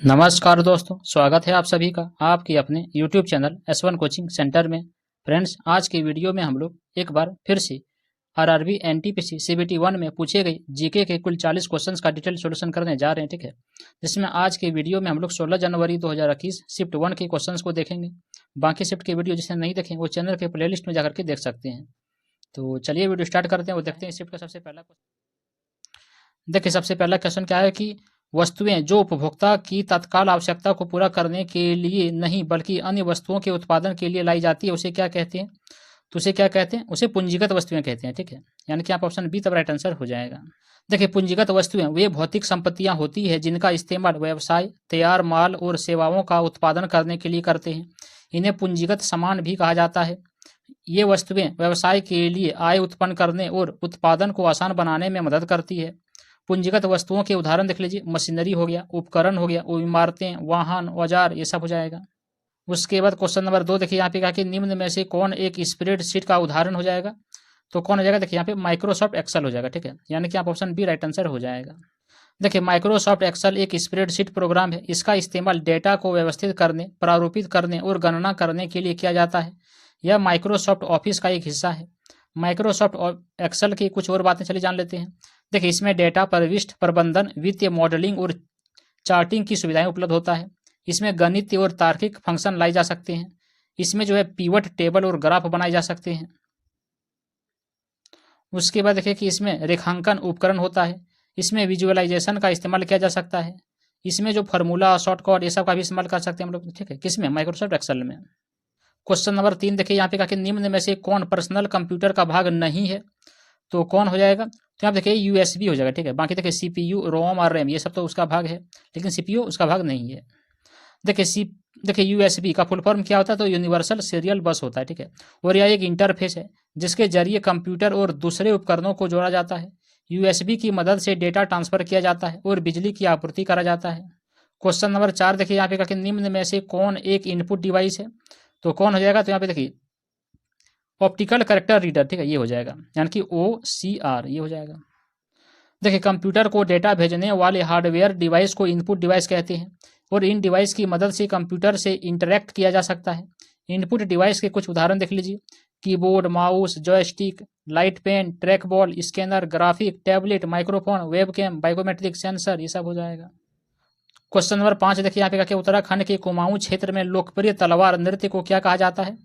नमस्कार दोस्तों, स्वागत है आप सभी का आपके अपने YouTube channel S1 coaching centre में। फ्रेंड्स, आज की वीडियो में हम लोग एक बार फिर से आरआरबी एनटीपीसी सीबीटी 1 में पूछे गए जीके के कुल 40 क्वेश्चंस का डिटेल सॉल्यूशन करने जा रहे हैं। ठीक है, जिसमें आज की वीडियो में हम लोग 16 जनवरी 2021 शिफ्ट 1 के क्वेश्चंस को देखेंगे। बाकी शिफ्ट की वीडियो जिसे नहीं देखें वो चैनल के प्लेलिस्ट में जाकर के देख सकते हैं। तो चलिए वीडियो स्टार्ट करते हैं। वो देखते हैं शिफ्ट का सबसे पहला क्वेश्चन। देखिए, सबसे पहला क्वेश्चन क्या है कि वस्तुएं जो उपभोक्ता की तत्काल आवश्यकता को पूरा करने के लिए नहीं बल्कि अन्य वस्तुओं के उत्पादन के लिए लाई जाती है उसे क्या कहते हैं? तो उसे क्या कहते हैं? उसे पूंजीगत वस्तुएं कहते हैं। ठीक है, यानी कि आप ऑप्शन बी तब राइट आंसर हो जाएगा। देखिए, पूंजीगत वस्तुएं वे भौतिक संपत्तियां होती है जिनका इस्तेमाल व्यवसाय तैयार माल और सेवाओं का उत्पादन करने के लिए करते हैं। इन्हें पूंजीगत सामान भी कहा जाता है। ये वस्तुएं व्यवसाय के लिए आय उत्पन्न करने और उत्पादन को आसान बनाने में मदद करती है। पूंजीगत वस्तुओं के उदाहरण देख लीजिए, मशीनरी हो गया, उपकरण हो गया, इमारतें, वाहन, औजार, ये सब हो जाएगा। उसके बाद क्वेश्चन नंबर 2 देखिए, यहाँ पे कहा कि निम्न में से कौन एक स्प्रेडशीट का उदाहरण हो जाएगा? तो कौन हो जाएगा? देखिए यहाँ पे माइक्रोसॉफ्ट एक्सेल हो जाएगा। ठीक है, यानी कि आप ऑप्शन बी राइट आंसर हो जाएगा। देखिए, माइक्रोसॉफ्ट एक्सेल एक स्प्रेडशीट प्रोग्राम है। इसका इस्तेमाल डेटा को व्यवस्थित करने, प्रारूपित करने और गणना करने के लिए किया जाता है। यह माइक्रोसॉफ्ट ऑफिस का एक हिस्सा है। माइक्रोसॉफ्ट एक्सेल की कुछ और बातें चलिए जान लेते हैं। देखिए, इसमें डेटा प्रविष्टि, प्रबंधन, वित्तीय मॉडलिंग और चार्टिंग की सुविधाएं उपलब्ध होता है। इसमें गणितीय और तार्किक फंक्शन लाई जा सकते हैं। इसमें जो है पिवट टेबल और ग्राफ बनाए जा सकते हैं। उसके बाद देखिए कि इसमें रेखांकन उपकरण होता है। इसमें विजुअलाइजेशन का इस्तेमाल किया जा सकता है। इसमें जो फार्मूला, शॉर्टकट, ये सब का भी इस्तेमाल कर सकते हैं हम लोग। ठीक है, किसमें? माइक्रोसॉफ्ट एक्सेल में। क्वेश्चन नंबर 3 देखिए, यहाँ पे कहा कि निम्न में से कौन पर्सनल कंप्यूटर का भाग नहीं है? तो कौन हो जाएगा? तो यहाँ देखिए यूएसबी हो जाएगा। ठीक है, बाकी देखिए सीपीयू, रोम और रैम ये सब तो उसका भाग है, लेकिन सीपीयू उसका भाग नहीं है। देखिए देखिए यूएसबी का फुल फॉर्म क्या होता है? तो यूनिवर्सल सीरियल बस होता है। ठीक है, और यह एक इंटरफेस है जिसके जरिए कंप्यूटर और दूसरे उपकरणों को जोड़ा जाता है। यूएसबी की मदद से डेटा ट्रांसफर किया जाता है और बिजली की आपूर्ति करा जाता है। क्वेश्चन नंबर 4 देखिए, यहाँ पे कहा कि निम्न में से कौन एक इनपुट डिवाइस है? तो कौन हो जाएगा? तो यहाँ पे देखिए ऑप्टिकल करेक्टर रीडर। ठीक है, ये हो जाएगा, यानी कि OCR ये हो जाएगा। देखिए, कंप्यूटर को डेटा भेजने वाले हार्डवेयर डिवाइस को इनपुट डिवाइस कहते हैं और इन डिवाइस की मदद से कंप्यूटर से इंटरेक्ट किया जा सकता है। इनपुट डिवाइस के कुछ उदाहरण देख लीजिए, keyboard, mouse, joystick, light pen, track ball, scanner, graphic, tablet, microphone, webcam, biometric sensor, ये सब हो जाएगा। क्वेश्चन नंबर 5 देखिए, यहाँ पे कहा कि उत्तराखंड के कुमाऊं क्षेत्र में लोकप्रिय तलवार नृत्य को क्या कहा जाता है?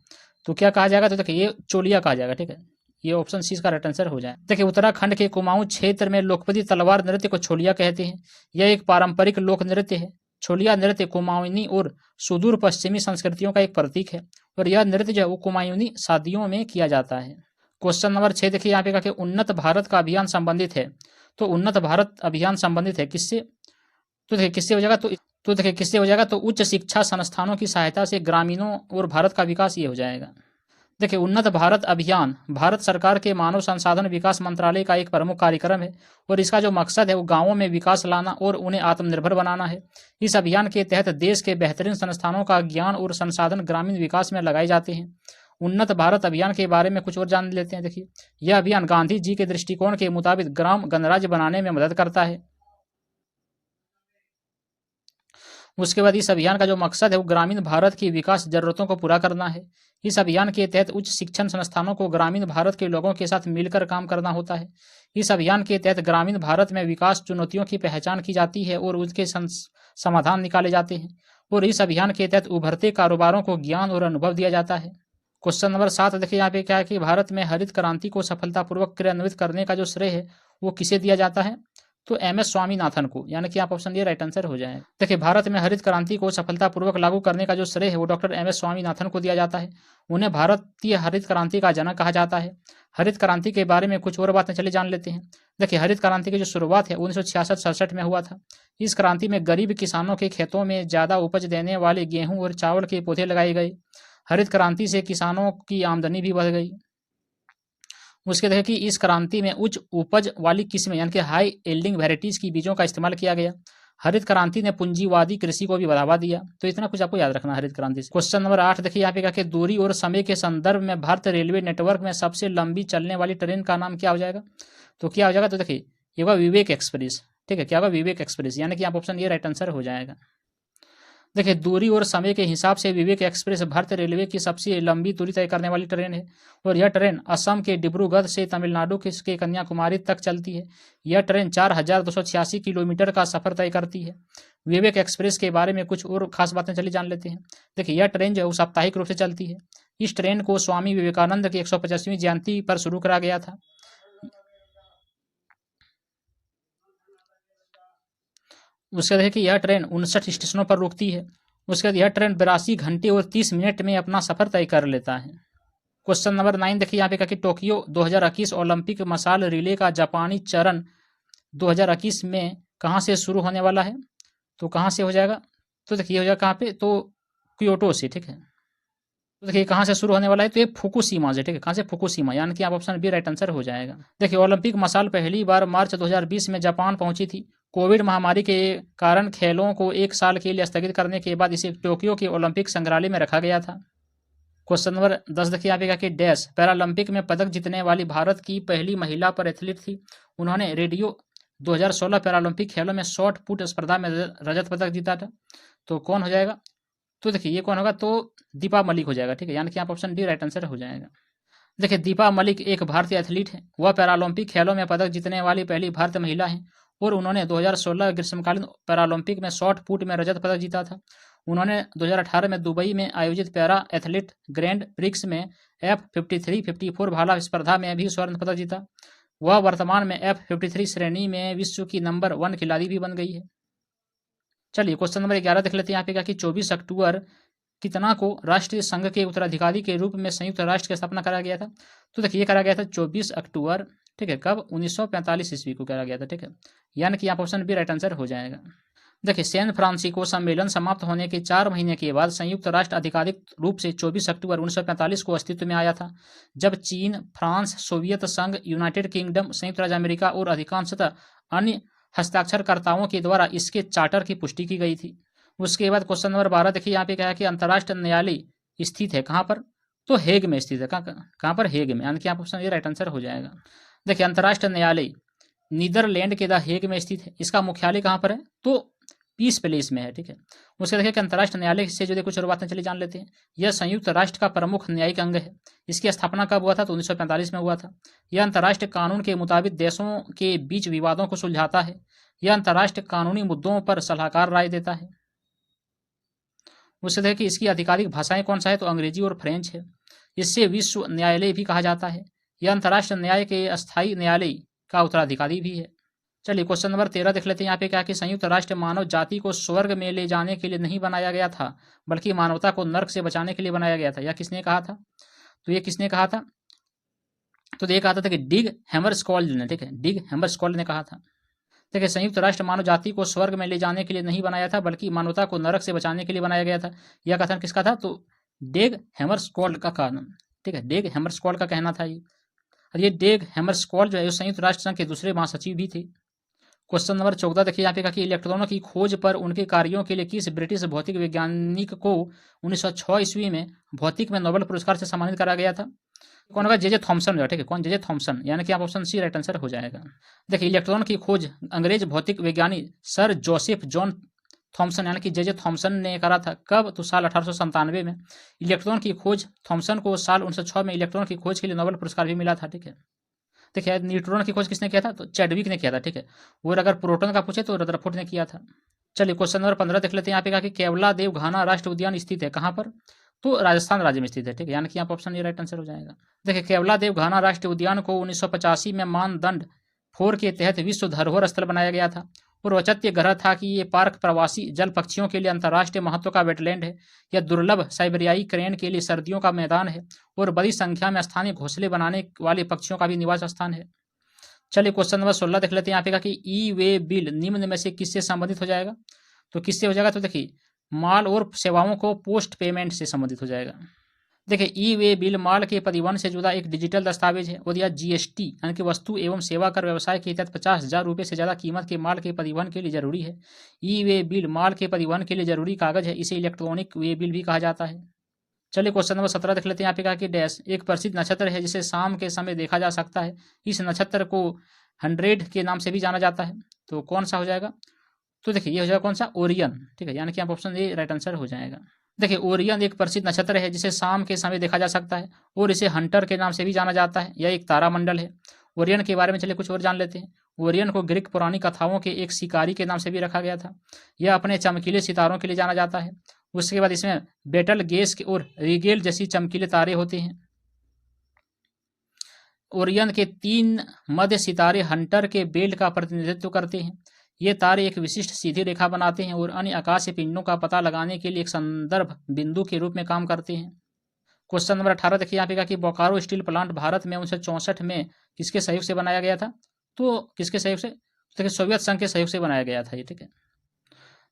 तो क्या कहा जाएगा? तो देखिए ये चोलिया कहा जाएगा। ठीक है, ये ऑप्शन सी इसका राइट आंसर हो जाए। देखिए, उत्तराखंड के कुमाऊं क्षेत्र में लोकप्रिय तलवार नृत्य को छोलिया कहते हैं। यह एक पारंपरिक लोक नृत्य है। छोलिया नृत्य कुमाऊनी और सुदूर पश्चिमी संस्कृतियों का एक प्रतीक है और यह नृत्य जो है वो कुमायूनी शादियों में किया जाता है। क्वेश्चन नंबर 6 देखिए, यहाँ पे कहा कि उन्नत भारत का अभियान संबंधित है। तो उन्नत भारत अभियान संबंधित है किससे? तो देखिए किससे हो जाएगा? तो देखिए किससे हो जाएगा? तो उच्च शिक्षा संस्थानों की सहायता से ग्रामीणों और भारत का विकास ये हो जाएगा। देखिए, उन्नत भारत अभियान भारत सरकार के मानव संसाधन विकास मंत्रालय का एक प्रमुख कार्यक्रम है और इसका जो मकसद है वो गांवों में विकास लाना और उन्हें आत्मनिर्भर बनाना है। इस अभियान के तहत देश के बेहतरीन संस्थानों का ज्ञान और संसाधन ग्रामीण विकास में लगाए जाते हैं। उन्नत भारत अभियान के बारे में कुछ और जान लेते हैं। देखिए, यह अभियान गांधी जी के दृष्टिकोण के मुताबिक ग्राम गणराज्य बनाने में मदद करता है। उसके बाद इस अभियान का जो मकसद है वो ग्रामीण भारत की विकास जरूरतों को पूरा करना है। इस अभियान के तहत उच्च शिक्षण संस्थानों को ग्रामीण भारत के लोगों के साथ मिलकर काम करना होता है। इस अभियान के तहत ग्रामीण भारत में विकास चुनौतियों की पहचान की जाती है और उनके समाधान निकाले जाते हैं और इस अभियान के तहत उभरते कारोबारों को ज्ञान और अनुभव दिया जाता है। क्वेश्चन नंबर 7 देखिए, यहाँ पे क्या है कि भारत में हरित क्रांति को सफलतापूर्वक क्रियान्वित करने का जो श्रेय है वो किसे दिया जाता है? तो MS स्वामीनाथन को, यानी कि आप ऑप्शन ये राइट आंसर हो जाए। देखिए, भारत में हरित क्रांति को सफलतापूर्वक लागू करने का जो श्रेय है वो डॉक्टर MS स्वामीनाथन को दिया जाता है। उन्हें भारतीय हरित क्रांति का जनक कहा जाता है। हरित क्रांति के बारे में कुछ और बातें चलिए जान लेते हैं। देखिए, हरित क्रांति की जो शुरुआत है 1966-67 में हुआ था। इस क्रांति में गरीब किसानों के खेतों में ज्यादा उपज देने वाले गेहूं और चावल के पौधे लगाए गए। हरित क्रांति से किसानों की आमदनी भी बढ़ गई। उसके देखिए कि इस क्रांति में उच्च उपज वाली किस्में यानी कि हाई एल्डिंग वेराइटीज की बीजों का इस्तेमाल किया गया। हरित क्रांति ने पूंजीवादी कृषि को भी बढ़ावा दिया। तो इतना कुछ आपको याद रखना हरित क्रांति से। क्वेश्चन नंबर 8 देखिए, यहाँ पे कहा कि दूरी और समय के संदर्भ में भारतीय रेलवे नेटवर्क में सबसे लंबी चलने वाली ट्रेन का नाम क्या हो जाएगा? तो क्या हो जाएगा? तो देखिए ये होगा विवेक एक्सप्रेस। ठीक है, क्या होगा? विवेक एक्सप्रेस, यानी कि आप ऑप्शन ये राइट आंसर हो जाएगा। देखिए दूरी और समय के हिसाब से विवेक एक्सप्रेस भारतीय रेलवे की सबसे लंबी दूरी तय करने वाली ट्रेन है और यह ट्रेन असम के डिब्रूगढ़ से तमिलनाडु के कन्याकुमारी तक चलती है। यह ट्रेन 4286 किलोमीटर का सफर तय करती है। विवेक एक्सप्रेस के बारे में कुछ और खास बातें चलिए जान लेते हैं। देखिए यह ट्रेन जो है वो साप्ताहिक रूप से चलती है। इस ट्रेन को स्वामी विवेकानंद की 150वीं जयंती पर शुरू करा गया था। उसके बाद देखिए यह ट्रेन 59 स्टेशनों पर रुकती है। उसके बाद यह ट्रेन 82 घंटे और 30 मिनट में अपना सफर तय कर लेता है। क्वेश्चन नंबर 9 देखिए यहाँ पे कहा कि टोक्यो 2021 ओलंपिक मसाल रिले का जापानी चरण 2021 में कहाँ से शुरू होने वाला है? तो कहाँ से हो जाएगा? तो देखिए हो जाएगा कहाँ पे? तो क्योटो से, ठीक है। तो देखिए कहाँ से शुरू होने वाला है? तो ये फुकुशिमा से, ठीक है। कहाँ से? फुकुशिमा, यानी कि आप ऑप्शन बी राइट आंसर हो जाएगा। देखिए ओलंपिक मसाल पहली बार मार्च 2020 में जापान पहुंची थी। कोविड महामारी के कारण खेलों को 1 साल के लिए स्थगित करने के बाद इसे टोक्यो के ओलंपिक संग्रहालय में रखा गया था। क्वेश्चन नंबर 10 देखिए यहाँ पे कहा कि डैश पैरालंपिक में पदक जीतने वाली भारत की पहली महिला पर एथलीट थी। उन्होंने रेडियो 2016 पैरालंपिक खेलों में शॉट पुट स्पर्धा में रजत पदक जीता था। तो कौन हो जाएगा? तो देखिए ये कौन होगा? तो दीपा मलिक हो जाएगा, ठीक है। यानी कि आप ऑप्शन डी राइट आंसर हो जाएगा। देखिए दीपा मलिक एक भारतीय एथलीट है। वह पैरालंपिक खेलों में पदक जीतने वाली पहली भारतीय महिला है और उन्होंने 2016 ग्रीष्मकालीन पैरालंपिक में शॉट पुट में रजत पदक जीता था। उन्होंने 2018 में दुबई में आयोजित पैरा एथलीट ग्रैंड प्रिक्स में F53, 54 भाला स्पर्धा में भी स्वर्ण पदक जीता। वह वर्तमान में F53 श्रेणी में विश्व की नंबर 1 खिलाड़ी भी बन गई है। चलिए क्वेश्चन नंबर 11 देख लेते हैं। यहाँ पे कहा कि 24 अक्टूबर कितना को राष्ट्रीय संघ के उत्तराधिकारी के रूप में संयुक्त राष्ट्र की स्थापना करा गया था? तो देखिए ये करा गया था 24 अक्टूबर, ठीक है। कब? 1945 ईस्वी को करा गया था, ठीक है। यानी कि यहाँ ऑप्शन बी राइट आंसर हो जाएगा। देखिए सैन फ्रांसिस्को सम्मेलन समाप्त होने के 4 महीने के बाद संयुक्त राष्ट्र आधिकारिक रूप से 24 अक्टूबर 1945 को अस्तित्व में आया था, जब चीन, फ्रांस, सोवियत संघ, यूनाइटेड किंगडम, संयुक्त राज्य अमेरिका और अधिकांशतः अन्य हस्ताक्षरकर्ताओं के द्वारा इसके चार्टर की पुष्टि की गई थी। उसके बाद क्वेश्चन नंबर 12 देखिए यहाँ पे क्या है कि अंतर्राष्ट्रीय न्यायालय स्थित है कहाँ पर? तो हेग में स्थित है। कहाँ पर? हेग में, यानी कि आप ऑप्शन ए राइट आंसर हो जाएगा। देखिए अंतर्राष्ट्रीय न्यायालय नीदरलैंड के द हेग में स्थित है। इसका मुख्यालय कहाँ पर है? तो पीस पैलेस में है, ठीक है। उसके देखिए कि अंतर्राष्ट्रीय न्यायालय से जो कुछ और बातें चलिए जान लेते हैं। यह संयुक्त राष्ट्र का प्रमुख न्यायिक अंग है। इसकी स्थापना कब हुआ था? तो 1945 में हुआ था। यह अंतर्राष्ट्रीय कानून के मुताबिक देशों के बीच विवादों को सुलझाता है। यह अंतर्राष्ट्रीय कानूनी मुद्दों पर सलाहकार राय देता है। उससे देखिए इसकी आधिकारिक भाषाएं कौन सा है? तो अंग्रेजी और फ्रेंच है। इससे विश्व न्यायालय भी कहा जाता है। यह अंतर्राष्ट्रीय न्याय के अस्थायी न्यायालय का उत्तराधिकारी भी है। चलिए क्वेश्चन नंबर 13 देख लेते हैं। यहाँ पे क्या कि संयुक्त राष्ट्र मानव जाति को स्वर्ग में ले जाने के लिए नहीं बनाया गया था, बल्कि मानवता को नर्क से बचाने के लिए बनाया गया था। यह किसने कहा था? तो ये किसने कहा था? तो ये कहा था कि डिग हैमरस्कॉल्ड ने, ठीक है। डिग हैमरस्कॉल्ड ने कहा था। देखिए संयुक्त राष्ट्र मानव जाति को स्वर्ग में ले जाने के लिए नहीं बनाया था, बल्कि मानवता को नरक से बचाने के लिए बनाया गया था। यह कथन किसका था? तो डेग हैमरस्कॉल्ड का कहना, ठीक है। डेग हैमरस्कॉल्ड का कहना था ये। और ये डेग हैमरस्कॉल्ड जो है संयुक्त राष्ट्र संघ के दूसरे महासचिव भी थे। क्वेश्चन नंबर 14 देखिए यहाँ पे कहा कि इलेक्ट्रॉनों की खोज पर उनके कार्यों के लिए किस ब्रिटिश भौतिक वैज्ञानिक को 1906 ईस्वी में भौतिक में नोबेल पुरस्कार से सम्मानित करा गया था? कौन होगा? जे थॉमसन, ठीक है। कौन? जे थॉमसन, यानी कि आप ऑप्शन सी राइट आंसर हो जाएगा। देखिए इलेक्ट्रॉन की खोज अंग्रेज भौतिक वैज्ञानिक सर जोसेफ जॉन थॉमसन यानी कि जे थॉमसन ने करा था। कब? तो साल 1897 में। इलेक्ट्रॉन की खोज थॉमसन को साल 1906 में इलेक्ट्रॉन की खोज के लिए नोबेल पुरस्कार भी मिला था, ठीक है। देखिए न्यूट्रॉन की खोज किसने किया था? तो चैडविक ने किया था, ठीक है। और अगर प्रोटॉन का पूछे तो रदरफोर्ड ने किया था। चलिए क्वेश्चन नंबर 15 देख लेते हैं। यहाँ पे कहा कि केवला देव घाना राष्ट्रीय उद्यान स्थित है कहाँ पर? तो राजस्थान राज्य में स्थित है, ठीक है। यानी कि यहाँ ऑप्शन ए राइट आंसर हो जाएगा। देखिए केवला देव घाना राष्ट्रीय उद्यान को 1985 में मानदंड 4 के तहत विश्व धरोहर स्थल बनाया गया था और औचित्य ग्रह था कि ये पार्क प्रवासी जल पक्षियों के लिए अंतर्राष्ट्रीय महत्व का वेटलैंड है। यह दुर्लभ साइबेरियाई क्रेन के लिए सर्दियों का मैदान है और बड़ी संख्या में स्थानीय घोंसले बनाने वाले पक्षियों का भी निवास स्थान है। चलिए क्वेश्चन नंबर 16 देख लेते हैं। यहाँ पे कहा कि ई वे बिल निम्न में से किससे संबंधित हो जाएगा? तो किससे हो जाएगा? तो देखिए माल और सेवाओं को पोस्ट पेमेंट से संबंधित हो जाएगा। देखिए ई वे बिल माल के परिवहन से जुड़ा एक डिजिटल दस्तावेज है और यह जीएसटी यानी कि वस्तु एवं सेवा कर व्यवसाय के तहत 50,000 रुपये से ज़्यादा कीमत के माल के परिवहन के लिए जरूरी है। ई वे बिल माल के परिवहन के लिए जरूरी कागज है। इसे इलेक्ट्रॉनिक वे बिल भी कहा जाता है। चलिए क्वेश्चन नंबर 17 देख लेते हैं। यहाँ पे कहा कि डैश एक प्रसिद्ध नक्षत्र है जिसे शाम के समय देखा जा सकता है। इस नक्षत्र को 100 के नाम से भी जाना जाता है। तो कौन सा हो जाएगा? तो देखिए ये हो जाएगा कौन सा, ओरियन, ठीक है, यानी कि आप ऑप्शन ए राइट आंसर हो जाएगा। देखिए ओरियन एक प्रसिद्ध नक्षत्र है जिसे शाम के समय देखा जा सकता है और इसे हंटर के नाम से भी जाना जाता है। यह एक तारामंडल है। ओरियन के बारे में चलिए कुछ और जान लेते हैं। ओरियन को ग्रीक पुरानी कथाओं के एक शिकारी के नाम से भी रखा गया था। यह अपने चमकीले सितारों के लिए जाना जाता है। उसके बाद इसमें बेटल गेस और रिगेल जैसी चमकीले तारे होते हैं। ओरियन के 3 मध्य सितारे हंटर के बेल्ट का प्रतिनिधित्व करते हैं। ये तारे एक विशिष्ट सीधी रेखा बनाते हैं और अन्य आकाशीय पिंडों का पता लगाने के लिए एक संदर्भ बिंदु के रूप में काम करते हैं। क्वेश्चन नंबर 18 देखिए यहाँ पे कहा कि बोकारो स्टील प्लांट भारत में 1964 में किसके सहयोग से बनाया गया था? तो किसके सहयोग से? देखिए सोवियत संघ के सहयोग से बनाया गया था ये, ठीक है।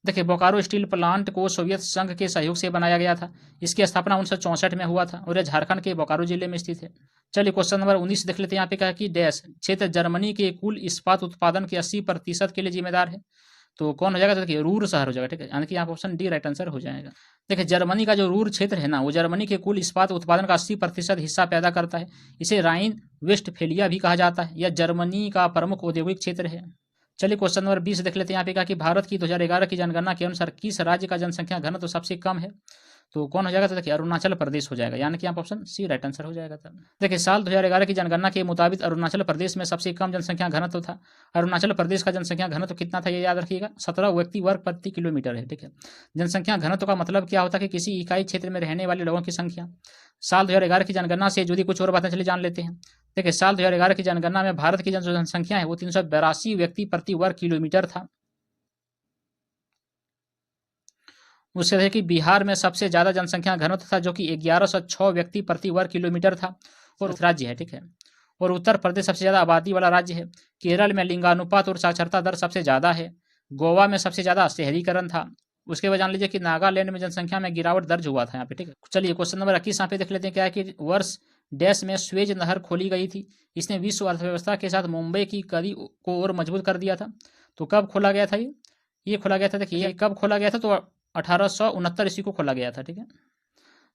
देखिए बोकारो स्टील प्लांट को सोवियत संघ के सहयोग से बनाया गया था। इसकी स्थापना 1964 में हुआ था और यह झारखंड के बोकारो जिले में स्थित है। चलिए क्वेश्चन नंबर 19 देख लेते हैं। यहाँ पे कहा कि डैश क्षेत्र जर्मनी के कुल इस्पात उत्पादन के 80% के लिए जिम्मेदार है। तो कौन हो जाएगा? तो देखिए रूर शहर हो जाएगा, ठीक है, यानी कि यहाँ ऑप्शन डी राइट आंसर हो जाएगा। देखिए जर्मनी का जो रूर क्षेत्र है ना, वो जर्मनी के कुल इस्पात उत्पादन का 80% हिस्सा पैदा करता है। इसे राइन वेस्टफेलिया भी कहा जाता है। यह जर्मनी का प्रमुख औद्योगिक क्षेत्र है। चलिए क्वेश्चन नंबर 20 देख लेते हैं। यहाँ पे कहा कि भारत की 2011 की जनगणना के अनुसार किस राज्य का जनसंख्या घनत्व तो सबसे कम है? तो कौन हो जाएगा? तो देखिए अरुणाचल प्रदेश हो जाएगा, यानी कि यहाँ ऑप्शन सी राइट आंसर हो जाएगा। तब देखिए साल 2011 की जनगणना के मुताबिक अरुणाचल प्रदेश में सबसे कम जनसंख्या घनत्व था। अरुणाचल प्रदेश का जनसंख्या घनत्व कितना था ये याद रखिएगा, 17 व्यक्ति वर्ग प्रति किलोमीटर है, ठीक है। जनसंख्या घनत्व का मतलब क्या होता है कि किसी इकाई क्षेत्र में रहने वाले लोगों की संख्या। साल 2011 की जनगणना से जुड़ी कुछ और बातें चलिए जान लेते हैं। देखिए साल 2011 की जनगणना में भारत की जो जनसंख्या है वो 382 व्यक्ति प्रति वर्ग किलोमीटर था। उससे देखिए कि बिहार में सबसे ज्यादा जनसंख्या घनत्व था जो कि 1106 व्यक्ति प्रति वर्ग किलोमीटर था और राज्य है, ठीक है। और उत्तर प्रदेश सबसे ज्यादा आबादी वाला राज्य है। केरल में लिंगानुपात और साक्षरता दर सबसे ज्यादा है। गोवा में सबसे ज्यादा शहरीकरण था। उसके बाद जान लीजिए कि नागालैंड में जनसंख्या में गिरावट दर्ज हुआ था यहाँ पे, ठीक है। चलिए क्वेश्चन नंबर 21 यहाँ पे देख लेते हैं। क्या है कि वर्ष डैश में स्वेज नहर खोली गई थी। इसने विश्व अर्थव्यवस्था के साथ मुंबई की कड़ी को और मजबूत कर दिया था। तो कब खोला गया था ये खोला गया था, देखिए ये कब खोला गया था? तो 1869 ईस्वी को खोला गया था, ठीक है।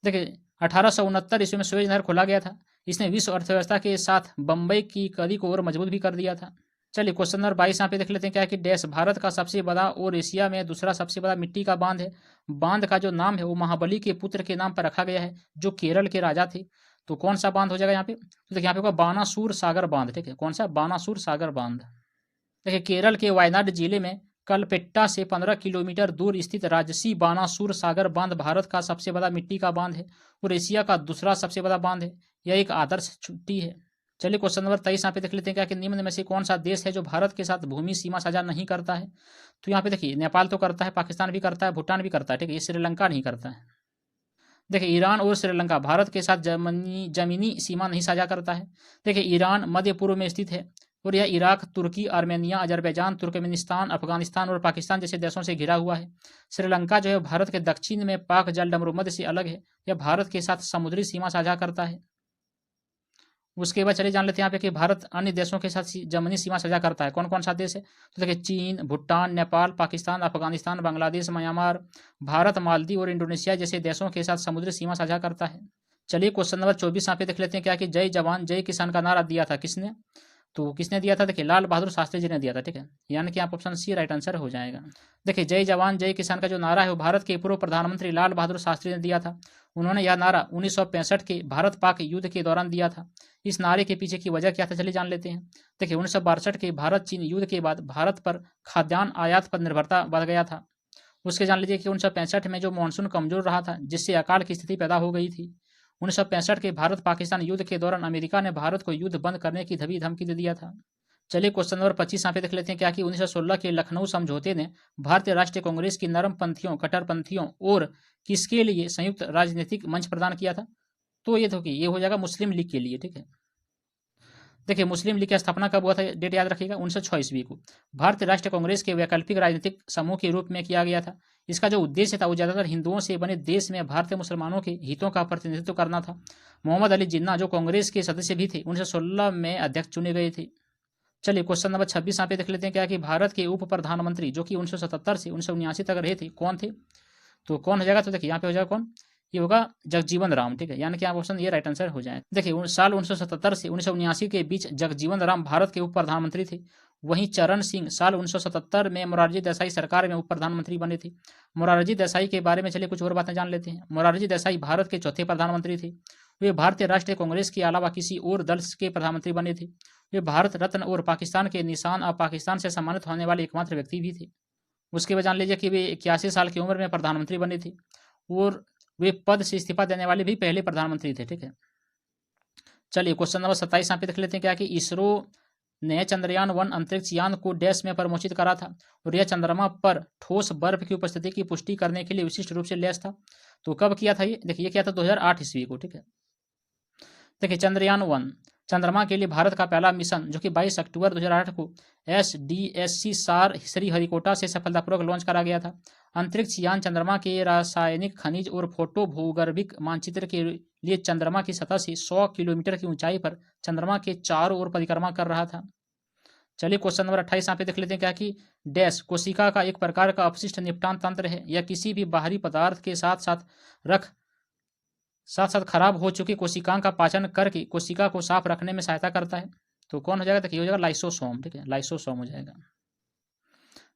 देखिए 1869 ईस्वी में स्वेज नहर खोला गया था। इसने विश्व अर्थव्यवस्था के साथ बम्बई की कड़ी को और मजबूत भी कर दिया था। चलिए क्वेश्चन नंबर 22 यहाँ पे देख लेते हैं। क्या है कि डैश भारत का सबसे बड़ा और एशिया में दूसरा सबसे बड़ा मिट्टी का बांध है। बांध का जो नाम है वो महाबली के पुत्र के नाम पर रखा गया है जो केरल के राजा थे। तो कौन सा बांध हो जाएगा यहाँ पे? तो देखिए यहाँ पे होगा बानासुर सागर बांध, ठीक है। कौन सा? बानासुर सागर बांध। देखिए केरल के वायनाड जिले में कलपेट्टा से 15 किलोमीटर दूर स्थित राजसी बानासुर सागर बांध भारत का सबसे बड़ा मिट्टी का बांध है और एशिया का दूसरा सबसे बड़ा बांध है। यह एक आदर्श छुट्टी है। चलिए क्वेश्चन नंबर 23 यहाँ पे देख लेते हैं। क्या कि निम्न में से कौन सा देश है जो भारत के साथ भूमि सीमा साझा नहीं करता है? तो यहाँ पे देखिए नेपाल तो करता है, पाकिस्तान भी करता है, भूटान भी करता है, ठीक है। ये श्रीलंका नहीं करता है। देखिए ईरान और श्रीलंका भारत के साथ जमीनी सीमा नहीं साझा करता है। देखिए ईरान मध्य पूर्व में स्थित है और यह इराक, तुर्की, आर्मेनिया, अजरबैजान, तुर्कमेनिस्तान, अफगानिस्तान और पाकिस्तान जैसे देशों से घिरा हुआ है। श्रीलंका जो है भारत के दक्षिण में पाक जलडमरूमध्य से अलग है। यह भारत के साथ समुद्री सीमा साझा करता है। उसके बाद चलिए जान लेते हैं यहाँ पे कि भारत अन्य देशों के साथ जमीनी सीमा साझा करता है। कौन कौन सा देश है? तो देखिए चीन, भूटान, नेपाल, पाकिस्तान, अफगानिस्तान, बांग्लादेश, म्यांमार, भारत, मालदीव और इंडोनेशिया जैसे देशों के साथ समुद्री सीमा साझा करता है। चलिए क्वेश्चन नंबर 24 यहाँ पे देख लेते हैं। क्या कि जय जवान जय किसान का नारा दिया था किसने? तो किसने दिया था? देखिए लाल बहादुर शास्त्री जी ने दिया था, ठीक है। यानी कि आप ऑप्शन सी राइट आंसर हो जाएगा। देखिए जय जवान जय किसान का जो नारा है वो भारत के पूर्व प्रधानमंत्री लाल बहादुर शास्त्री ने दिया था। उन्होंने यह नारा 1965 के भारत पाक युद्ध के दौरान दिया था। इस नारे के पीछे की वजह क्या था चलिए जान लेते हैं। देखिए 1962 के भारत चीन युद्ध के बाद भारत पर खाद्यान्न आयात पर निर्भरता बढ़ गया था। उसके जान लीजिए कि 1965 में जो मानसून कमजोर रहा था जिससे अकाल की स्थिति पैदा हो गई थी। 1965 के भारत पाकिस्तान युद्ध के दौरान अमेरिका ने भारत को युद्ध बंद करने की धमकी दे दिया था। चलिए क्वेश्चन नंबर 25 यहाँ पे देख लेते हैं। क्या कि 1916 के लखनऊ समझौते ने भारतीय राष्ट्रीय कांग्रेस की नरम पंथियों, कट्टरपंथियों और किसके लिए संयुक्त राजनीतिक मंच प्रदान किया था? तो ये हो जाएगा मुस्लिम लीग के लिए, ठीक है। देखिए मुस्लिम लीग की स्थापना कब हुआ था? डेट याद रखिएगा 1906 ईस्वी को भारतीय राष्ट्रीय कांग्रेस के वैकल्पिक राजनीतिक समूह के रूप में किया गया था। इसका जो उद्देश्य था वो ज्यादातर हिंदुओं से बने देश में भारतीय मुसलमानों के हितों का प्रतिनिधित्व करना था। मोहम्मद अली जिन्ना जो कांग्रेस के सदस्य भी थे 1916 में अध्यक्ष चुने गए थे। चलिए क्वेश्चन नंबर 26 यहाँ पे देख लेते हैं। क्या कि भारत के उप प्रधानमंत्री जो कि 1977 से 1979 तक रहे थे कौन थे? तो कौन हो जाएगा? तो देखिए यहाँ पे हो जाएगा कौन? ये होगा जगजीवन राम, ठीक है। यानी कि आप ऑप्शन ये राइट आंसर हो जाए। देखिए साल 1977 से 1979 के बीच जगजीवन राम भारत के उप प्रधानमंत्री थे। वहीं चरण सिंह साल 1977 में मोरारजी देसाई सरकार में उप प्रधानमंत्री बने थे। मोरारजी देसाई के बारे में चलिए कुछ और बातें जान लेते हैं। मोरारजी देसाई भारत के चौथे प्रधानमंत्री थे। वे भारतीय राष्ट्रीय कांग्रेस के अलावा किसी और दल के प्रधानमंत्री बने थे। वे भारत रत्न और पाकिस्तान के निशान और पाकिस्तान से सम्मानित होने वाले एकमात्र व्यक्ति भी थे। उसके बाद जान लीजिए कि वे 81 साल की उम्र में प्रधानमंत्री बने थे और वे पद से इस्तीफा देने वाले भी पहले प्रधानमंत्री थे। ठीक है, चलिए क्वेश्चन नंबर 27 यहाँ पे देख लेते हैं क्या कि इसरो ने चंद्रयान-1 अंतरिक्ष यान को डैश में प्रमोशित करा था और यह चंद्रमा पर ठोस बर्फ की उपस्थिति की पुष्टि करने के लिए विशिष्ट रूप से लैस था। तो कब किया था ये? देखिए, ये किया था 2008 ईस्वी को। ठीक है, देखिए चंद्रयान-1 चंद्रमा के लिए भारत का पहला मिशन जो कि 22 अक्टूबर 2008 को SDSC सार श्रीहरिकोटा से सफलतापूर्वक लॉन्च करा गया था। अंतरिक्ष यान चंद्रमा के रासायनिक खनिज और फोटो भूगर्भिक मानचित्र के लिए चंद्रमा की सतह से 100 किलोमीटर की ऊंचाई पर चंद्रमा के चारों ओर परिक्रमा कर रहा था। चलिए क्वेश्चन नंबर 28 यहाँ पे देख लेते हैं क्या कि डैश कोशिका का एक प्रकार का अपशिष्ट निपटान तंत्र है। यह किसी भी बाहरी पदार्थ के साथ साथ खराब हो चुकी कोशिकाओं का पाचन करके कोशिका को साफ रखने में सहायता करता है। तो कौन हो जाएगा? देखिए हो जाएगा लाइसोसोम। ठीक है, लाइसोसोम हो जाएगा।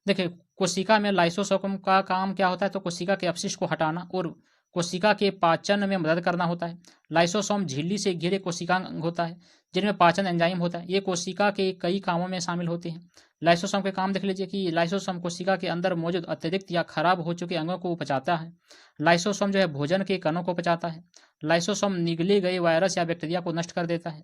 देखिए कोशिका में लाइसोसोम का काम क्या होता है? तो कोशिका के अपशिष्ट को हटाना और कोशिका के पाचन में मदद करना होता है। लाइसोसोम झिल्ली से घिरे कोशिकांग होता है जिनमें पाचन एंजाइम होता है। ये कोशिका के कई कामों में शामिल होते हैं। लाइसोसोम के काम देख लीजिए कि लाइसोसोम कोशिका के अंदर मौजूद अतिरिक्त या खराब हो चुके अंगों को पचाता है। लाइसोसोम जो है भोजन के कणों को पचाता है। लाइसोसोम निगले गए वायरस या बैक्टीरिया को नष्ट कर देता है।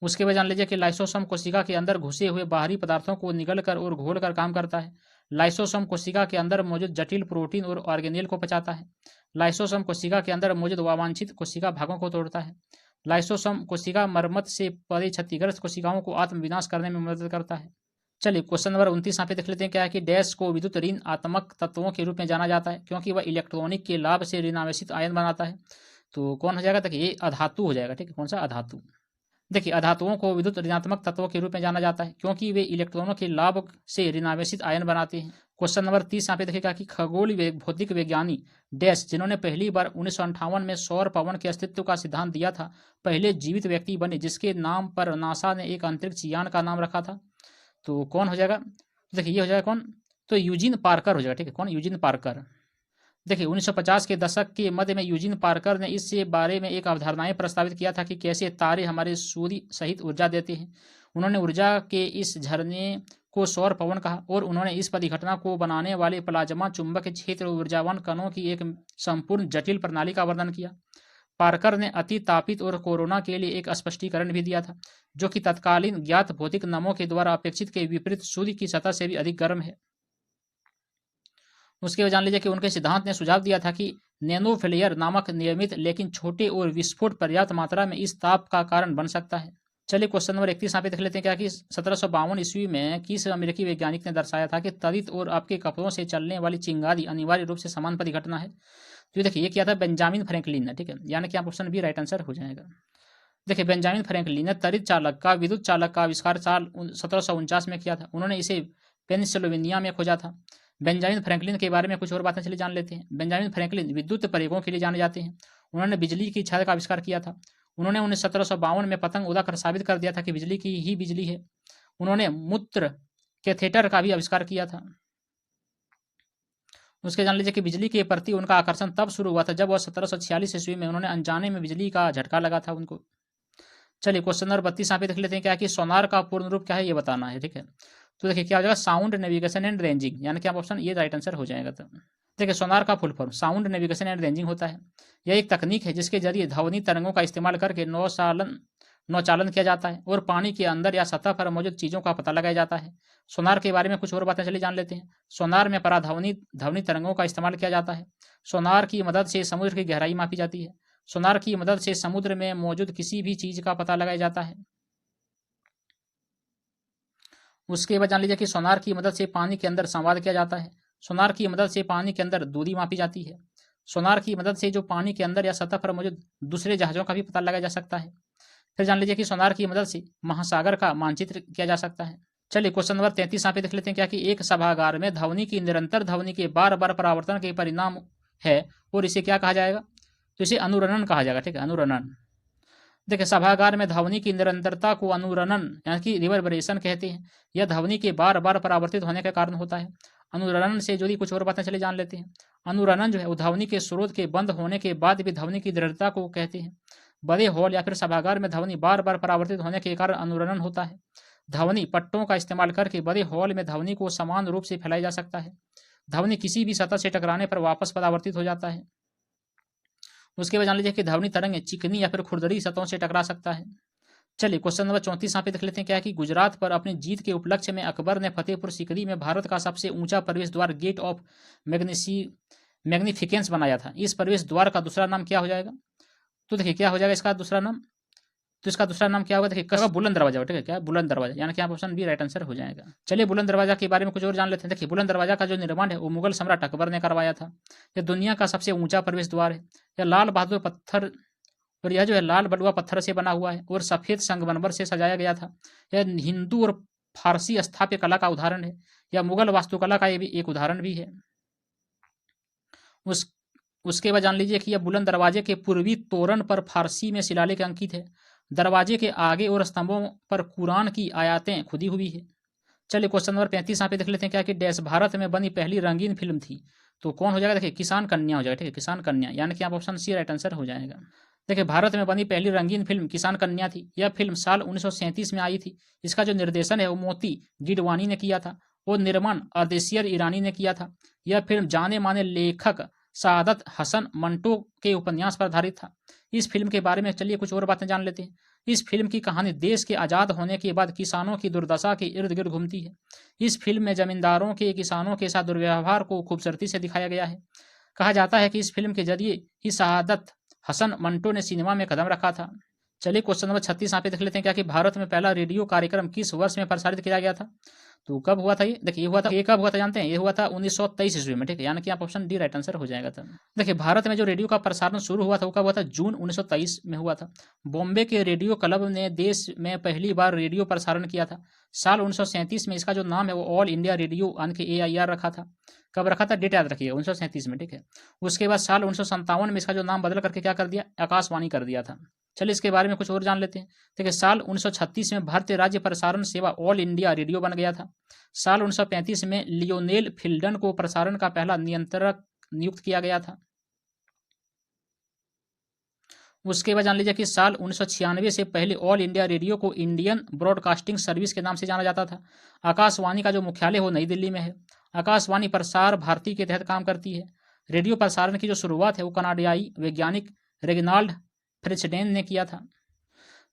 उसके बाद जान लीजिए कि लाइसोसोम कोशिका के अंदर घुसे हुए बाहरी पदार्थों को निगल कर और घोल कर काम करता है। लाइसोसोम कोशिका के अंदर मौजूद जटिल प्रोटीन और ऑर्गेनेल को पचाता है। लाइसोसोम कोशिका के अंदर मौजूद अवांछित कोशिका भागों को तोड़ता है। लाइसोसोम कोशिका मरम्मत से परे क्षतिग्रस्त कोशिकाओं को आत्मविनाश करने में मदद करता है। चलिए क्वेश्चन नंबर 29 यहाँ पे देख लेते हैं क्या है कि डैश को विद्युत ऋणात्मक तत्वों के रूप में जाना जाता है क्योंकि वह इलेक्ट्रॉनिक के लाभ से ऋणावेशित आयन बनाता है। तो कौन हो जाएगा? देखिए ये अधातु हो जाएगा। ठीक है, कौन सा? अधातु। देखिए अधातुओं को विद्युत ऋणात्मक तत्वों के रूप में जाना जाता है क्योंकि वे इलेक्ट्रॉनों के लाभ से ऋणावेशित आयन बनाते हैं। क्वेश्चन नंबर 30 यहाँ पे देखिएगा कि खगोल भौतिक विज्ञानी डैश जिन्होंने पहली बार 1958 में सौर पवन के अस्तित्व का सिद्धांत दिया था पहले जीवित व्यक्ति बने जिसके नाम पर नासा ने एक अंतरिक्ष यान का नाम रखा था। तो कौन हो जाएगा? देखिए ये हो जाएगा कौन? तो यूजिन पार्कर हो जाएगा। ठीक है, कौन? Eugene Parker. देखिए 1950 के दशक के मध्य में यूजिन पार्कर ने इस बारे में एक अवधारणाएं प्रस्तावित किया था कि कैसे तारे हमारे सूर्य सहित ऊर्जा देते हैं। उन्होंने ऊर्जा के इस झरने को सौर पवन कहा और उन्होंने इस परिघटना को बनाने वाले प्लाज्मा चुंबक क्षेत्र ऊर्जावान कणों की एक संपूर्ण जटिल प्रणाली का वर्णन किया। पार्कर ने अति तापित और कोरोना के लिए एक स्पष्टीकरण भी दिया था जो कि तत्कालीन ज्ञात भौतिक नियमों के द्वारा अपेक्षित के विपरीत सूर्य की सतह से भी अधिक गर्म है। उसके बाद जान लीजिए कि उनके सिद्धांत ने सुझाव दिया था कि नैनोफ्लेयर नामक नियमित लेकिन छोटे और विस्फोट पर्याप्त मात्रा में इस ताप का कारण बन सकता है। चलिए क्वेश्चन नंबर 31 यहाँ पे देख लेते हैं क्या कि 1752 ईस्वी में किस अमेरिकी वैज्ञानिक ने दर्शाया था कि तड़ित और आपके कपड़ों से चलने वाली चिंगारी अनिवार्य रूप से समानुपाती घटना है। तो देखिए ये किया था बेंजामिन फ्रैंकलिन ने। ठीक है, यानी कि ऑप्शन बी राइट आंसर हो जाएगा। देखिए बेंजामिन फ्रैंकलिन ने तड़ित चालक का विद्युत चालक का आविष्कार साल 1749 में किया था। उन्होंने इसे पेनिसिल्वेनिया में खोजा था। बेंजामिन फ्रैंकलिन के बारे में कुछ और बातें चलिए जान लेते हैं। बेंजामिन फ्रैंकलिन विद्युत प्रयोगों के लिए जाने जाते हैं। उन्होंने बिजली की छड़ का आविष्कार किया था। उन्होंने 1752 में पतंग उड़ाकर साबित कर दिया था कि बिजली की ही बिजली है। उन्होंने मूत्र कैथेटर का भी आविष्कार किया था। उसके जान लीजिए कि बिजली के प्रति उनका आकर्षण तब शुरू हुआ था जब वह 1746 ईस्वी में उन्होंने अनजाने में बिजली का झटका लगा था उनको। चलिए क्वेश्चन नंबर 32 यहाँ पे देख लेते हैं क्या कि सोनार का पूर्ण रूप क्या है ये बताना है। ठीक है, तो देखिए क्या हो जाएगा? साउंड नेविगेशन एंड रेंजिंग, यानी कि आप ऑप्शन ये राइट आंसर हो जाएगा। तो देखिए सोनार का full form sound navigation and ranging होता है। यह एक तकनीक है जिसके जरिए ध्वनि तरंगों का इस्तेमाल करके नौचालन किया जाता है और पानी के अंदर या सतह पर मौजूद चीजों का पता लगाया जाता है। सोनार के बारे में कुछ और बातें चलिए जान लेते हैं। सोनार में ध्वनि तरंगों का इस्तेमाल किया जाता है। सोनार की मदद से समुद्र की गहराई मापी जाती है। सोनार की मदद से समुद्र में मौजूद किसी भी चीज का पता लगाया जाता है। उसके बाद जान लीजिए कि सोनार की मदद से पानी के अंदर संवाद किया जाता है। सोनार की मदद से पानी के अंदर दूरी मापी जाती है। सोनार की मदद से जो पानी के अंदर या सतह पर मौजूद दूसरे जहाजों का भी पता लगाया जा सकता है। फिर जान लीजिए कि सोनार की मदद से महासागर का मानचित्र किया जा सकता है। चलिए क्वेश्चन नंबर 33 यहाँ पे देख लेते हैं क्या कि एक सभागार में ध्वनि की निरंतर ध्वनि के बार बार परावर्तन के परिणाम है और इसे क्या कहा जाएगा? तो इसे अनुरणन कहा जाएगा। ठीक है, अनुरणन। देखिए सभागार में ध्वनि की निरंतरता को अनुरणन यानी कि रिवर्बरेशन कहते हैं। यह ध्वनि के बार बार परावर्तित होने के कारण होता है। अनुरणन से जुड़ी कुछ और बातें चले जान लेते हैं। अनुरणन जो है वो ध्वनि के स्रोत के बंद होने के बाद भी ध्वनि की दृढ़ता को कहते हैं। बड़े हॉल या फिर सभागार में ध्वनि बार बार परावर्तित होने के कारण अनुरणन होता है। ध्वनि पट्टों का इस्तेमाल करके बड़े हॉल में ध्वनि को समान रूप से फैलाया जा सकता है। ध्वनि किसी भी सतह से टकराने पर वापस परावर्तित हो जाता है। उसके बाद जान लीजिए कि ध्वनि तरंग चिकनी या फिर खुरदरी सतहों से टकरा सकता है। चलिए क्वेश्चन नंबर 34 यहाँ पे देख लेते हैं। क्या है कि गुजरात पर अपनी जीत के उपलक्ष्य में अकबर ने फतेहपुर सीकरी में भारत का सबसे ऊंचा प्रवेश द्वार गेट ऑफ मैग्निफिकेंस बनाया था। इस प्रवेश द्वार का दूसरा नाम क्या हो जाएगा? तो देखिए क्या हो जाएगा इसका दूसरा नाम, तो इसका दूसरा नाम क्या होगा? देखिए बुलंद दरवाजा, ठीक है, क्या बुलंद दरवाजा, यानी कि ऑप्शन बी राइट आंसर हो जाएगा। चलिए बुलंद दरवाजा के बारे में कुछ और जान लेते हैं। देखिए बुलंद दरवाजा का जो निर्माण है वो मुगल सम्राट अकबर ने करवाया था। यह दुनिया का सबसे ऊंचा प्रवेश द्वार है। यह लाल बहादुर पत्थर और यह जो है लाल बलुआ पत्थर से बना हुआ है और सफेद संगमरमर से सजाया गया था। यह हिंदू और फारसी स्थापत्य कला का उदाहरण है। यह मुगल वास्तुकला का एक उदाहरण भी है। उसके बाद जान लीजिए कि यह बुलंद दरवाजे के पूर्वी तोरण पर फारसी में शिलालेख अंकित है। दरवाजे के आगे और स्तंभों पर कुरान की आयतें खुदी हुई है। चलिए क्वेश्चन नंबर 35 यहाँ पे देख लेते हैं। क्या कि डैश भारत में बनी पहली रंगीन फिल्म थी? तो कौन हो जाएगा? देखिए किसान कन्या हो जाएगा, ठीक है, किसान कन्या, यानी कि आप ऑप्शन सी राइट आंसर हो जाएगा। देखिए भारत में बनी पहली रंगीन फिल्म किसान कन्या थी। यह फिल्म साल 1937 में आई थी। इसका जो निर्देशन है वो मोती गिडवानी ने किया था और निर्माण अर्देशियर ईरानी ने किया था। यह फिल्म जाने माने लेखक सादत हसन मंटो के उपन्यास पर आधारित था। इस फिल्म के बारे में चलिए कुछ और बातें जान लेते हैं। इस फिल्म की कहानी देश के आज़ाद होने के बाद किसानों की दुर्दशा के इर्द गिर्द घूमती है। इस फिल्म में जमींदारों के किसानों के साथ दुर्व्यवहार को खूबसूरती से दिखाया गया है। कहा जाता है कि इस फिल्म के जरिए ही सादत हसन मंटो ने सिनेमा में कदम रखा था। चलिए क्वेश्चन नंबर 36 यहाँ पे देख लेते हैं। क्या कि भारत में पहला रेडियो कार्यक्रम किस वर्ष में प्रसारित किया गया था? तो कब हुआ था ये? देखिए ये कब हुआ था जानते हैं? ये हुआ था 1923 ईस्वी में, ठीक है, यानी कि आप ऑप्शन डी राइट आंसर हो जाएगा था। देखिए भारत में जो रेडियो का प्रसारण शुरू हुआ था वो कब हुआ था? जून 1923 में हुआ था। बॉम्बे के रेडियो क्लब ने देश में पहली बार रेडियो प्रसारण किया था। साल 1937 में इसका जो नाम है वो ऑल इंडिया रेडियो यानी कि AIR रखा था। कब रखा था? डेट याद रखिएगा, 1937 में, ठीक है। उसके बाद साल 1957 में इसका जो नाम बदल करके क्या कर दिया? आकाशवाणी कर दिया था। चलिए इसके बारे में कुछ और जान लेते हैं। देखिए साल 1936 में भारतीय राज्य प्रसारण सेवा ऑल इंडिया रेडियो बन गया था। साल 1935 में लियोनेल फिल्डन को प्रसारण का पहला नियंत्रक नियुक्त किया गया था। उसके बाद जान लीजिए कि साल 1996 से पहले ऑल इंडिया रेडियो को इंडियन ब्रॉडकास्टिंग सर्विस के नाम से जाना जाता था। आकाशवाणी का जो मुख्यालय हो नई दिल्ली में है। आकाशवाणी प्रसार भारती के तहत काम करती है। रेडियो प्रसारण की जो शुरुआत है वो कनाडाई वैज्ञानिक रेगिनाल्ड फ्रिट्जडेन ने किया था।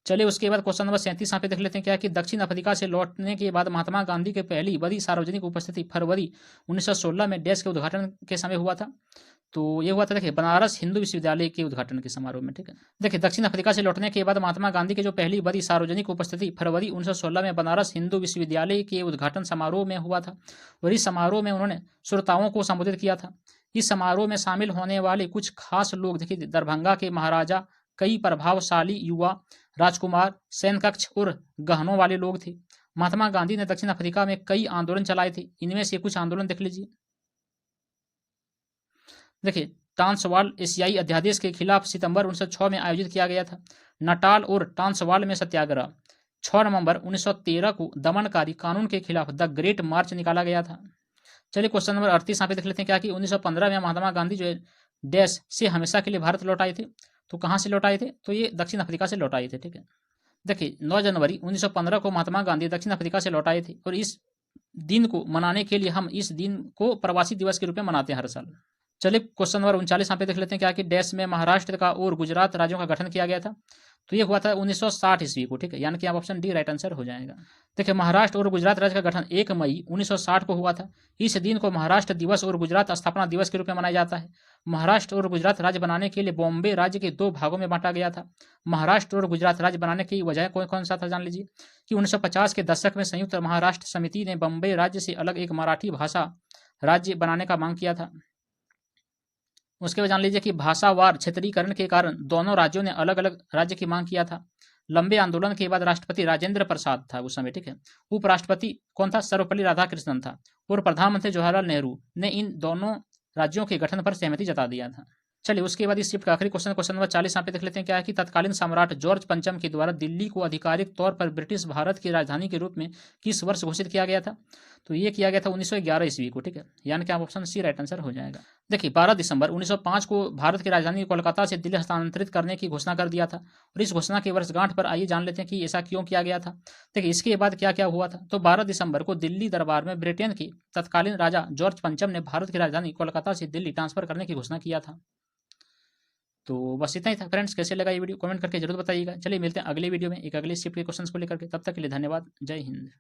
चलिए उसके बाद क्वेश्चन नंबर 37 यहाँ पे देख लेते हैं। क्या कि दक्षिण अफ्रीका से लौटने के बाद महात्मा गांधी की पहली बड़ी सार्वजनिक उपस्थिति फरवरी 1916 में डैश के उद्घाटन के समय हुआ था? तो ये हुआ था देखिए बनारस हिंदू विश्वविद्यालय के उद्घाटन के समारोह में, ठीक है। देखिए दक्षिण अफ्रीका से लौटने के बाद महात्मा गांधी की जो पहली बड़ी सार्वजनिक उपस्थिति फरवरी 1916 में बनारस हिंदू विश्वविद्यालय के उद्घाटन समारोह में हुआ था और इस समारोह में उन्होंने श्रोताओं को संबोधित किया था। इस समारोह में शामिल होने वाले कुछ खास लोग देखिए दरभंगा के महाराजा, कई प्रभावशाली युवा, राजकुमार, सैन्य कक्ष और गहनों वाले लोग थे। महात्मा गांधी ने दक्षिण अफ्रीका में कई आंदोलन चलाए थे। इनमें से कुछ आंदोलन देख लीजिए। देखिए ट्रांसवाल एशियाई अध्यादेश के खिलाफ सितंबर 1906 में आयोजित किया गया था। नटाल और ट्रांसवाल में सत्याग्रह। 6 नवंबर 1913 को दमनकारी कानून के खिलाफ द ग्रेट मार्च निकाला गया था। चलिए क्वेश्चन नंबर 38 यहाँ पे देख लेते हैं। क्या कि 1915 में महात्मा गांधी जो डैश से हमेशा के लिए भारत लौट आए थे। तो कहाँ से लौट आए थे? तो ये दक्षिण अफ्रीका से लौट आए थे, ठीक है। देखिए 9 जनवरी 1915 को महात्मा गांधी दक्षिण अफ्रीका से लौट आए थे और इस दिन को मनाने के लिए हम इस दिन को प्रवासी दिवस के रूप में मनाते हैं हर साल। चलिए क्वेश्चन नंबर 39 यहाँ पे देख लेते हैं। क्या कि डैश में महाराष्ट्र का और गुजरात राज्यों का गठन किया गया था। तो ये हुआ था 1960 ईस्वी को, ठीक है, यानी कि आप ऑप्शन डी राइट आंसर हो जाएगा। देखिए महाराष्ट्र और गुजरात राज्य का गठन 1 मई 1960 को हुआ था। इस दिन को महाराष्ट्र दिवस और गुजरात स्थापना दिवस के रूप में मनाया जाता है। महाराष्ट्र और गुजरात राज्य बनाने के लिए बॉम्बे राज्य के 2 भागों में बांटा गया था। महाराष्ट्र और गुजरात राज्य बनाने की वजह कौन कौन सा था जान लीजिए कि 1950 के दशक में संयुक्त महाराष्ट्र समिति ने बॉम्बे राज्य से अलग एक मराठी भाषा राज्य बनाने का मांग किया था। उसके बाद जान लीजिए कि भाषावार क्षेत्रीकरण के कारण दोनों राज्यों ने अलग अलग राज्य की मांग किया था। लंबे आंदोलन के बाद राष्ट्रपति राजेंद्र प्रसाद था उस समय, ठीक है। उपराष्ट्रपति कौन था? सर्वपल्ली राधाकृष्णन था और प्रधानमंत्री जवाहरलाल नेहरू ने इन दोनों राज्यों के गठन पर सहमति जता दिया था। चलिए उसके बाद इस शिफ्ट का आखिरी क्वेश्चन, क्वेश्चन नंबर 40 यहाँ पे देख लेते हैं क्या है कि तत्कालीन सम्राट जॉर्ज पंचम के द्वारा दिल्ली को आधिकारिक तौर पर ब्रिटिश भारत की राजधानी के रूप में किस वर्ष घोषित किया गया था? तो ये किया गया था 1911 ईस्वी को, ठीक है, यानी कि आप ऑप्शन सी राइट आंसर हो जाएगा। देखिए 12 दिसंबर 1905 को भारत की राजधानी कोलकाता से दिल्ली हस्तांतरित करने की घोषणा कर दिया था। और इस घोषणा की वर्षगांठ पर आइए जान लेते हैं कि ऐसा क्यों किया गया था। देखिए इसके बाद क्या क्या हुआ था। तो 12 दिसंबर को दिल्ली दरबार में ब्रिटेन की तत्कालीन राजा जॉर्ज पंचम ने भारत की राजधानी कोलकाता से दिल्ली ट्रांसफर करने की घोषणा किया था। तो बस इतना ही था फ्रेंड्स। कैसे लगा ये वीडियो कमेंट करके जरूर बताइएगा। चलिए मिलते हैं अगले वीडियो में एक अगले शिफ्ट के क्वेश्चंस को लेकर के। तब तक के लिए धन्यवाद। जय हिंद।